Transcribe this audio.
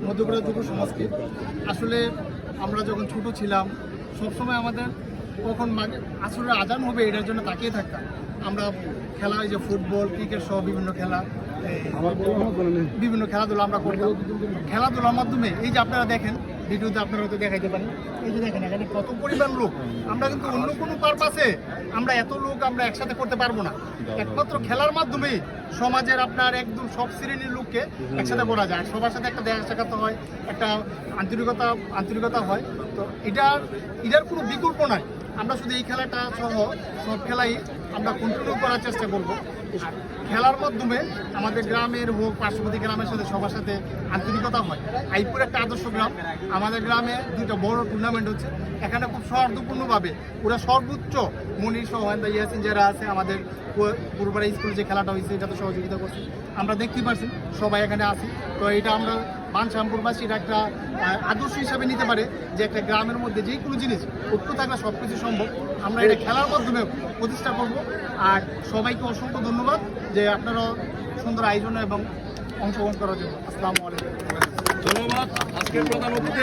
মধ্যপ্রদেশ যুব সমাজকে। আসলে আমরা যখন ছোট ছিলাম সবসময় আমাদের কখন আসলে আজান হবে এটার জন্য তাকিয়ে থাকতাম। আমরা খেলা, এই যে ফুটবল, ক্রিকেট সহ বিভিন্ন খেলা, বিভিন্ন খেলাধুলা আমরা করতাম। খেলাধুলার মাধ্যমে এই যে আপনারা দেখেন ভিডিওতে, আপনারা হয়তো দেখাইতে পারেন, এই যে দেখেন এখানে কত পরিমাণ লোক। আমরা কিন্তু অন্য কোনো পারপাসে আমরা এত লোক আমরা একসাথে করতে পারবো না। একমাত্র খেলার মাধ্যমেই সমাজের আপনার একদম সব শ্রেণীর লোককে একসাথে করা যায়, সবার সাথে একটা দেখা সাক্ষাৎ হয়, একটা আন্তরিকতা হয়। তো এটার কোনো বিকল্প নাই। আমরা শুধু এই খেলাটা সহ সব খেলাই আমরা কন্টিনিউ করার চেষ্টা করব। আর খেলার মাধ্যমে আমাদের গ্রামের হোক, পার্শ্ববর্তী গ্রামের সাথে সবার সাথে আন্তরিকতা হয়। আইপুর একটা আদর্শ গ্রাম, আমাদের গ্রামে দুটো বড় টুর্নামেন্ট হচ্ছে। এখানে খুব সৌহার্দ্যপূর্ণভাবে পুরো সর্বোচ্চ মনির সোহান বা ইয়াসিন যারা আছে, আমাদের পূর্বপাড়া স্কুলে যে খেলাটা হয়েছে এটাতে সহযোগিতা করছে। আমরা দেখতে পাচ্ছি সবাই এখানে আসি। তো এটা আমরা বানশ্যামপুরবাসী এটা একটা আদর্শ হিসাবে নিতে পারে যে একটা গ্রামের মধ্যে যে কোনো জিনিস ঐক্য থাকলে সব কিছু সম্ভব। আমরা এটা খেলার মাধ্যমে প্রতিষ্ঠা করব। আর সবাইকে অসংখ্য ধন্যবাদ যে আপনারা সুন্দর আয়োজন এবং অংশগ্রহণ করার জন্য। আসসালামু আলাইকুম। ধন্যবাদ। আজকের প্রধান অতিথি